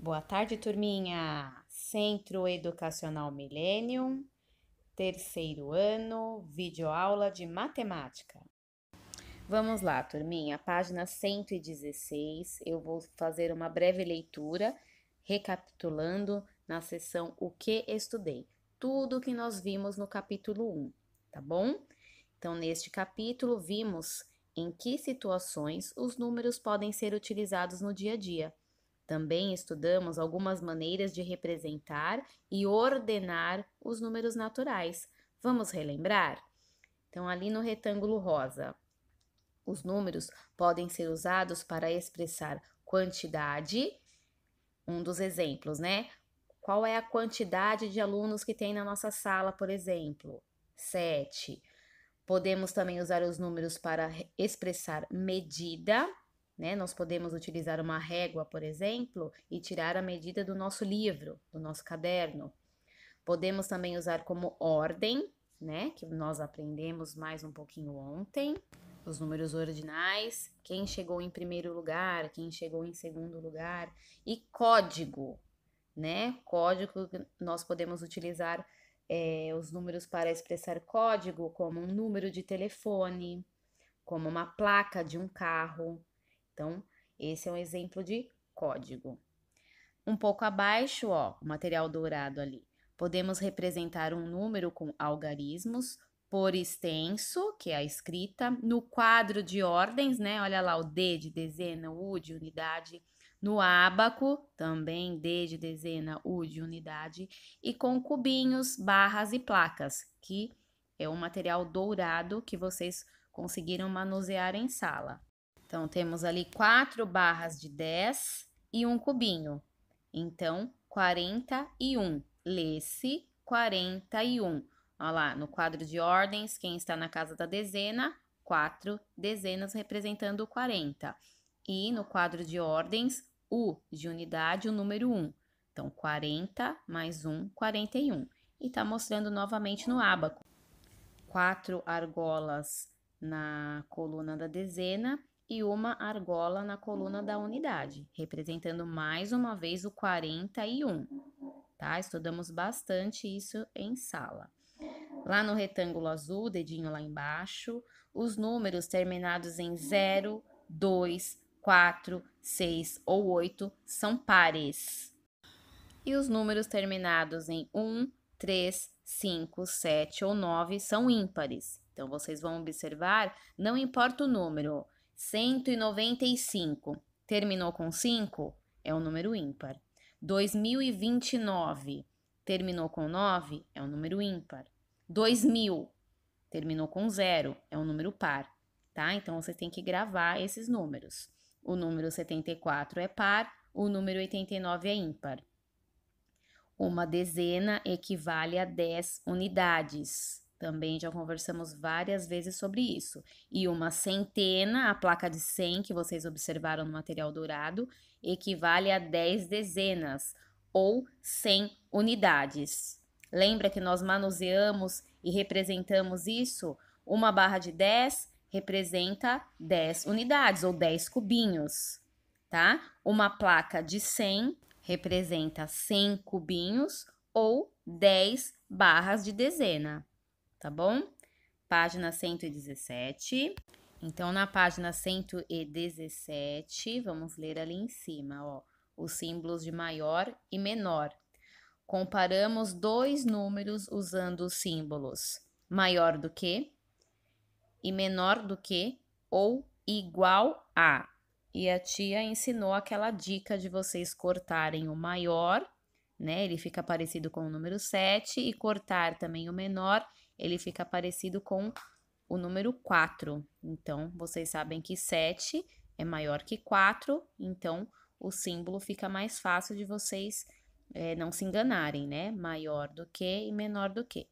Boa tarde, turminha! Centro Educacional Millennium, terceiro ano, videoaula de matemática. Vamos lá, turminha, página 116. Eu vou fazer uma breve leitura, recapitulando na seção O que estudei. Tudo que nós vimos no capítulo 1, tá bom? Então, neste capítulo, vimos em que situações os números podem ser utilizados no dia a dia. Também estudamos algumas maneiras de representar e ordenar os números naturais. Vamos relembrar? Então, ali no retângulo rosa, os números podem ser usados para expressar quantidade. Um dos exemplos, né? Qual é a quantidade de alunos que tem na nossa sala, por exemplo? 7. Podemos também usar os números para expressar medida, né? Nós podemos utilizar uma régua, por exemplo, e tirar a medida do nosso livro, do nosso caderno. Podemos também usar como ordem, né? Que nós aprendemos mais um pouquinho ontem. Os números ordinais, quem chegou em primeiro lugar, quem chegou em segundo lugar. E código, né? Código, nós podemos utilizar os números para expressar código, como um número de telefone, como uma placa de um carro. Então, esse é um exemplo de código. Um pouco abaixo, ó, o material dourado ali. Podemos representar um número com algarismos, por extenso, que é a escrita, no quadro de ordens, né? Olha lá, o D de dezena, o U de unidade. No ábaco, também D de dezena, U de unidade. E com cubinhos, barras e placas, que é o material dourado que vocês conseguiram manusear em sala. Então, temos ali 4 barras de 10 e um cubinho. Então, 41. Lê-se 41. Olha lá, no quadro de ordens, quem está na casa da dezena, 4 dezenas representando o 40. E no quadro de ordens, U de unidade, o número 1. Então, 40 mais 1, 41. E está mostrando novamente no ábaco. 4 argolas na coluna da dezena e uma argola na coluna da unidade, representando mais uma vez o 41, tá? Estudamos bastante isso em sala. Lá no retângulo azul, dedinho lá embaixo, os números terminados em 0, 2, 4, 6 ou 8 são pares. E os números terminados em 1, 3, 5, 7 ou 9 são ímpares. Então, vocês vão observar, não importa o número, 195 terminou com 5, é um número ímpar. 2029 terminou com 9, é um número ímpar. 2000 terminou com 0, é um número par, tá? Então, você tem que gravar esses números. O número 74 é par, o número 89 é ímpar. Uma dezena equivale a 10 unidades. Também já conversamos várias vezes sobre isso. E uma centena, a placa de 100 que vocês observaram no material dourado, equivale a 10 dezenas ou 100 unidades. Lembra que nós manuseamos e representamos isso? Uma barra de 10 representa 10 unidades ou 10 cubinhos, tá? Uma placa de 100 representa 100 cubinhos ou 10 barras de dezena, tá bom? Página 117. Então, na página 117, vamos ler ali em cima, ó, os símbolos de maior e menor. Comparamos dois números usando os símbolos maior do que e menor do que ou igual a. E a tia ensinou aquela dica de vocês cortarem o maior, né? Ele fica parecido com o número 7, e cortar também o menor, ele fica parecido com o número 4. Então, vocês sabem que 7 é maior que 4, então o símbolo fica mais fácil de vocês não se enganarem, né? Maior do que e menor do que.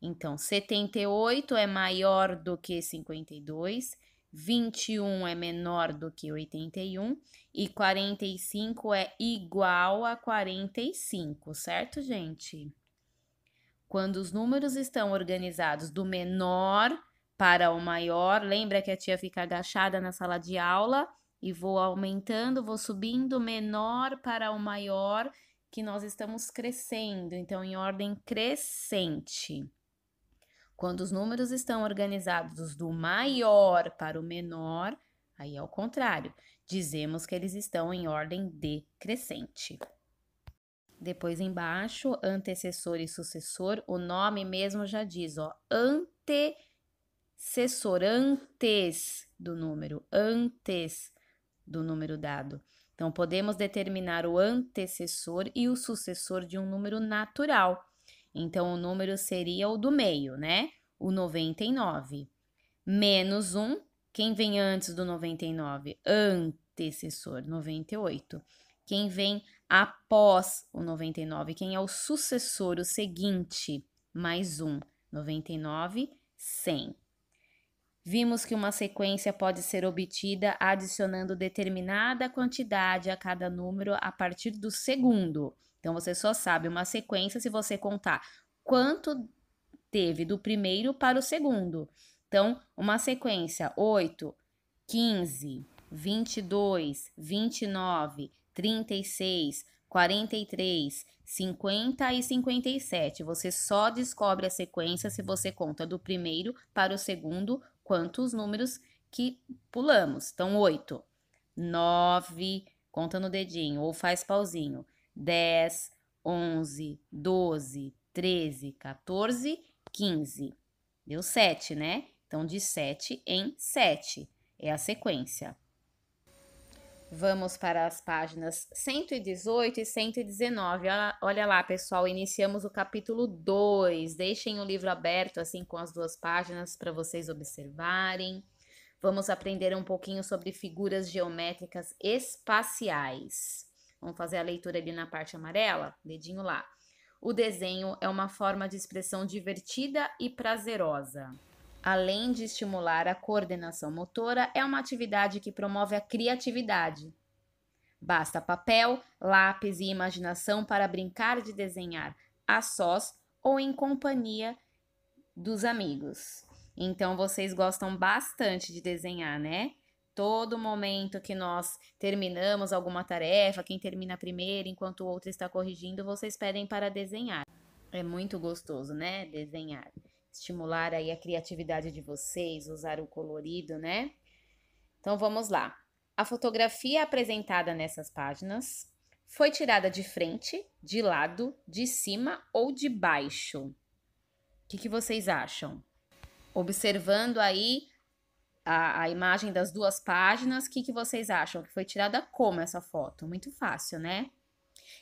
Então, 78 é maior do que 52, 21 é menor do que 81 e 45 é igual a 45, certo, gente? Quando os números estão organizados do menor para o maior, lembra que a tia fica agachada na sala de aula e vou aumentando, vou subindo, menor para o maior, que nós estamos crescendo, então em ordem crescente. Quando os números estão organizados do maior para o menor, aí é o contrário, dizemos que eles estão em ordem decrescente. Depois embaixo, antecessor e sucessor, o nome mesmo já diz, ó, antecessor, antes do número dado. Então, podemos determinar o antecessor e o sucessor de um número natural. Então, o número seria o do meio, né? O 99. Menos 1, quem vem antes do 99? Antecessor, 98. Quem vem após o 99? Quem é o sucessor, o seguinte? Mais 1, 99, 100. Vimos que uma sequência pode ser obtida adicionando determinada quantidade a cada número a partir do segundo. Então, você só sabe uma sequência se você contar quanto teve do primeiro para o segundo. Então, uma sequência 8, 15, 22, 29, 36, 43, 50 e 57. Você só descobre a sequência se você conta do primeiro para o segundo, quantos números que pulamos. Então, 8, 9, conta no dedinho ou faz pauzinho. 10, 11, 12, 13, 14, 15. Deu 7, né? Então, de 7 em 7 é a sequência. Vamos para as páginas 118 e 119. Olha lá, pessoal, iniciamos o capítulo 2. Deixem o livro aberto, assim, com as duas páginas, para vocês observarem. Vamos aprender um pouquinho sobre figuras geométricas espaciais. Vamos fazer a leitura ali na parte amarela? Dedinho lá. O desenho é uma forma de expressão divertida e prazerosa. Além de estimular a coordenação motora, é uma atividade que promove a criatividade. Basta papel, lápis e imaginação para brincar de desenhar a sós ou em companhia dos amigos. Então, vocês gostam bastante de desenhar, né? Todo momento que nós terminamos alguma tarefa, quem termina primeiro enquanto o outro está corrigindo, vocês pedem para desenhar. É muito gostoso, né? Desenhar. Estimular aí a criatividade de vocês, usar o colorido, né? Então, vamos lá. A fotografia apresentada nessas páginas foi tirada de frente, de lado, de cima ou de baixo? O que vocês acham? Observando aí a imagem das duas páginas, o que vocês acham? Que foi tirada como essa foto? Muito fácil, né?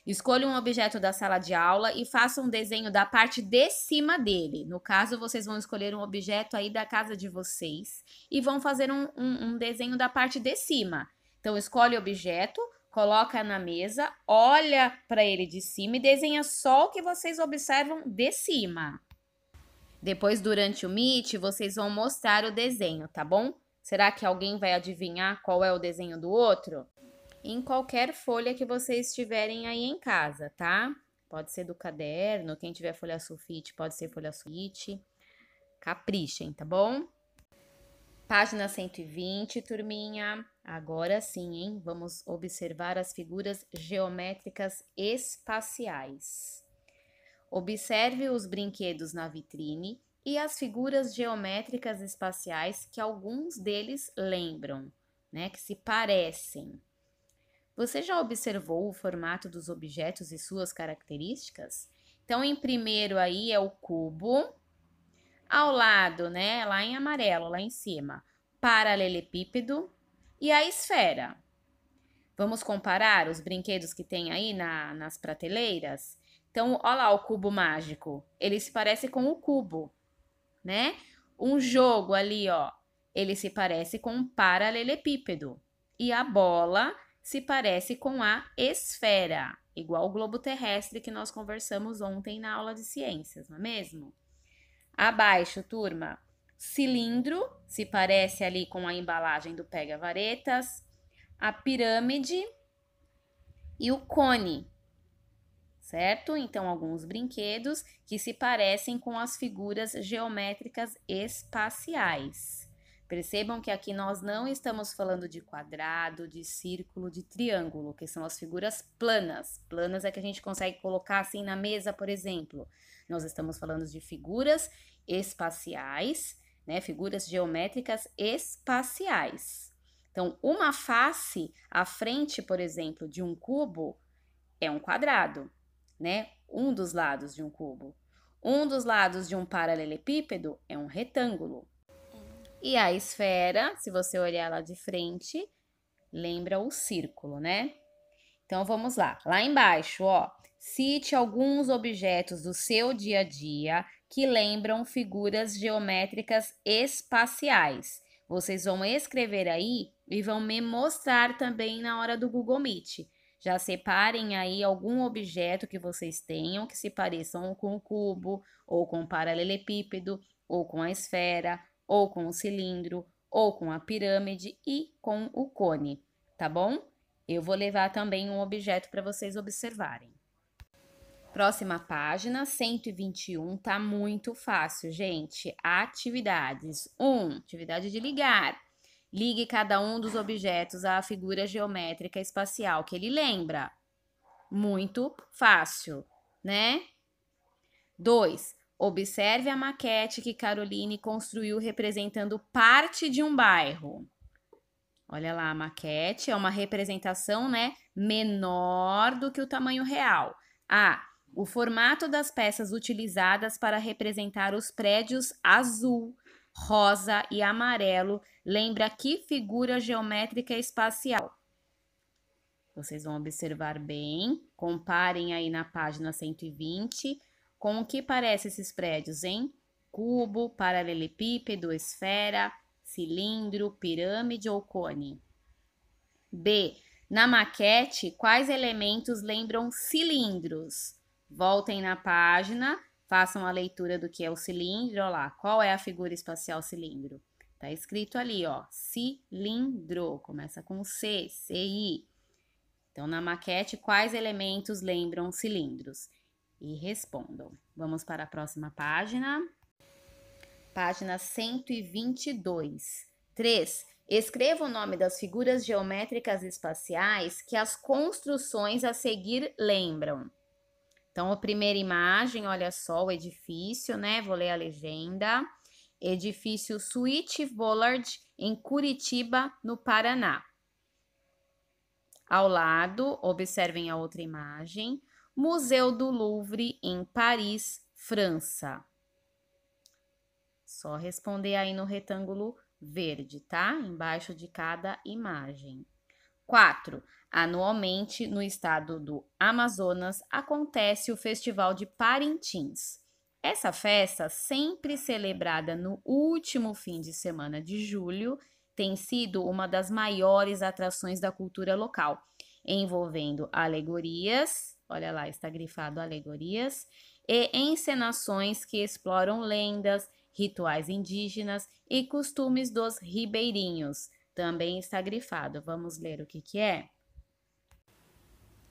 Escolha um objeto da sala de aula e faça um desenho da parte de cima dele. No caso, vocês vão escolher um objeto aí da casa de vocês e vão fazer um desenho da parte de cima. Então, escolhe o objeto, coloca na mesa, olha para ele de cima e desenha só o que vocês observam de cima. Depois, durante o Meet, vocês vão mostrar o desenho, tá bom? Será que alguém vai adivinhar qual é o desenho do outro? Em qualquer folha que vocês tiverem aí em casa, tá? Pode ser do caderno, quem tiver folha sulfite pode ser folha sulfite. Caprichem, tá bom? Página 120, turminha. Agora sim, hein? Vamos observar as figuras geométricas espaciais. Observe os brinquedos na vitrine e as figuras geométricas espaciais que alguns deles lembram, né? Que se parecem. Você já observou o formato dos objetos e suas características? Então, em primeiro aí é o cubo. Ao lado, né, lá em amarelo, lá em cima, paralelepípedo e a esfera. Vamos comparar os brinquedos que tem aí nas prateleiras? Então, olha lá o cubo mágico. Ele se parece com o cubo, né? Um jogo ali, ó, ele se parece com um paralelepípedo. E a bola se parece com a esfera, igual o globo terrestre que nós conversamos ontem na aula de ciências, não é mesmo? Abaixo, turma, cilindro se parece ali com a embalagem do pega-varetas, a pirâmide e o cone, certo? Então, alguns brinquedos que se parecem com as figuras geométricas espaciais. Percebam que aqui nós não estamos falando de quadrado, de círculo, de triângulo, que são as figuras planas. Planas é que a gente consegue colocar assim na mesa, por exemplo. Nós estamos falando de figuras espaciais, né? Figuras geométricas espaciais. Então, uma face à frente, por exemplo, de um cubo é um quadrado, né? Um dos lados de um cubo. Um dos lados de um paralelepípedo é um retângulo. E a esfera, se você olhar lá de frente, lembra o círculo, né? Então, vamos lá. Lá embaixo, ó. Cite alguns objetos do seu dia a dia que lembram figuras geométricas espaciais. Vocês vão escrever aí e vão me mostrar também na hora do Google Meet. Já separem aí algum objeto que vocês tenham que se pareçam com o cubo, ou com o paralelepípedo, ou com a esfera, ou com o cilindro, ou com a pirâmide e com o cone, tá bom? Eu vou levar também um objeto para vocês observarem. Próxima página, 121, tá muito fácil, gente. Atividades. 1. Atividade de ligar. Ligue cada um dos objetos à figura geométrica espacial que ele lembra. Muito fácil, né? 2. Observe a maquete que Caroline construiu representando parte de um bairro. Olha lá, a maquete é uma representação, né, menor do que o tamanho real. O formato das peças utilizadas para representar os prédios azul, rosa e amarelo lembra que figura geométrica espacial? Vocês vão observar bem, comparem aí na página 120 com o que parecem esses prédios, hein? Cubo, paralelepípedo, esfera, cilindro, pirâmide ou cone? B. Na maquete, quais elementos lembram cilindros? Voltem na página, façam a leitura do que é o cilindro. Olha lá, qual é a figura espacial cilindro? Tá escrito ali, ó, cilindro, começa com C, CI. Então, na maquete, quais elementos lembram cilindros? E respondam. Vamos para a próxima página. Página 122. 3. Escreva o nome das figuras geométricas espaciais que as construções a seguir lembram. Então, a primeira imagem, olha só, o edifício, né? Vou ler a legenda. Edifício Sweet Bollard, em Curitiba, no Paraná. Ao lado, observem a outra imagem. Museu do Louvre, em Paris, França. Só responder aí no retângulo verde, tá? Embaixo de cada imagem. 4. Anualmente, no estado do Amazonas, acontece o Festival de Parintins. Essa festa, sempre celebrada no último fim de semana de julho, tem sido uma das maiores atrações da cultura local, envolvendo alegorias, olha lá, está grifado alegorias, e encenações que exploram lendas, rituais indígenas e costumes dos ribeirinhos. Também está grifado. Vamos ler o que é?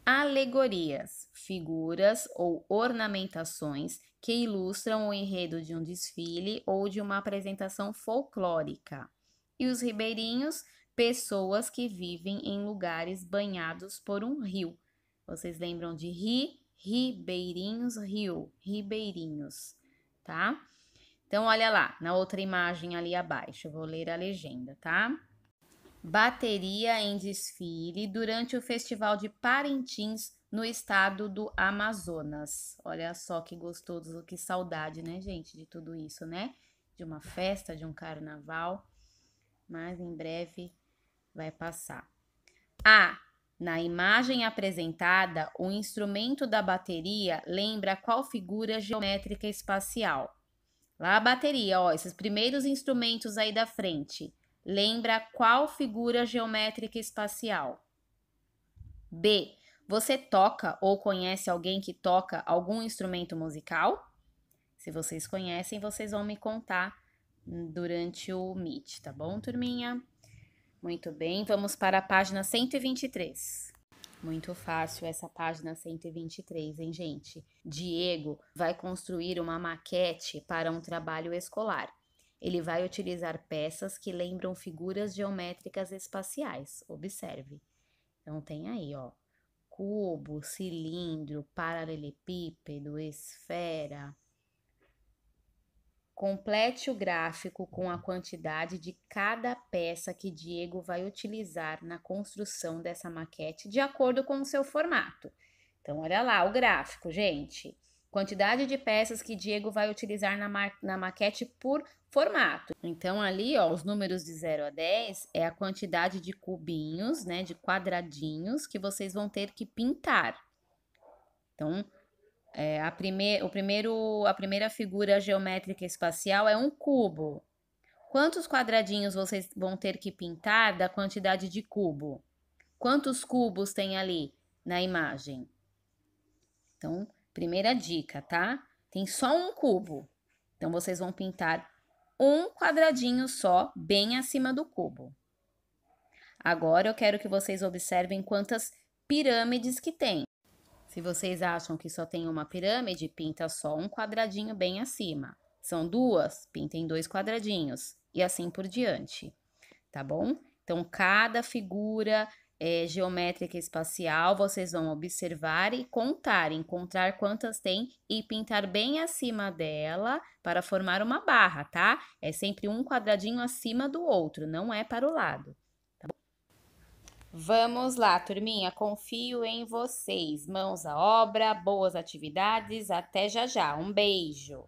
Alegorias, figuras ou ornamentações que ilustram o enredo de um desfile ou de uma apresentação folclórica. E os ribeirinhos, pessoas que vivem em lugares banhados por um rio. Vocês lembram de ribeirinhos, rio, ribeirinhos, tá? Então, olha lá, na outra imagem ali abaixo, eu vou ler a legenda, tá? Bateria em desfile durante o Festival de Parintins, no estado do Amazonas. Olha só que gostoso, que saudade, né, gente, de tudo isso, né? De uma festa, de um carnaval, mas em breve vai passar. Na imagem apresentada, o instrumento da bateria lembra qual figura geométrica espacial? Lá a bateria, ó, esses primeiros instrumentos aí da frente. Lembra qual figura geométrica espacial? B. Você toca ou conhece alguém que toca algum instrumento musical? Se vocês conhecem, vocês vão me contar durante o Meet, tá bom, turminha? Muito bem, vamos para a página 123. Muito fácil essa página 123, hein, gente? Diego vai construir uma maquete para um trabalho escolar. ele vai utilizar peças que lembram figuras geométricas espaciais. Observe. Então, tem aí, ó, cubo, cilindro, paralelepípedo, esfera. Complete o gráfico com a quantidade de cada peça que Diego vai utilizar na construção dessa maquete de acordo com o seu formato. Então, olha lá o gráfico, gente. Quantidade de peças que Diego vai utilizar na maquete por formato. Então, ali, ó, os números de 0 a 10 é a quantidade de cubinhos, né, de quadradinhos que vocês vão ter que pintar. Então, a primeira figura geométrica espacial é um cubo. Quantos quadradinhos vocês vão ter que pintar da quantidade de cubo? Quantos cubos tem ali na imagem? Então, primeira dica, tá? Tem só um cubo. Então, vocês vão pintar um quadradinho só, bem acima do cubo. Agora, eu quero que vocês observem quantas pirâmides que tem. Se vocês acham que só tem uma pirâmide, pinta só um quadradinho bem acima. São duas, pintem 2 quadradinhos. E assim por diante, tá bom? Então, cada figura geométrica espacial, vocês vão observar e contar, encontrar quantas tem e pintar bem acima dela para formar uma barra, tá? É sempre um quadradinho acima do outro, não é para o lado. Vamos lá, turminha, confio em vocês. Mãos à obra, boas atividades, até já já. Um beijo!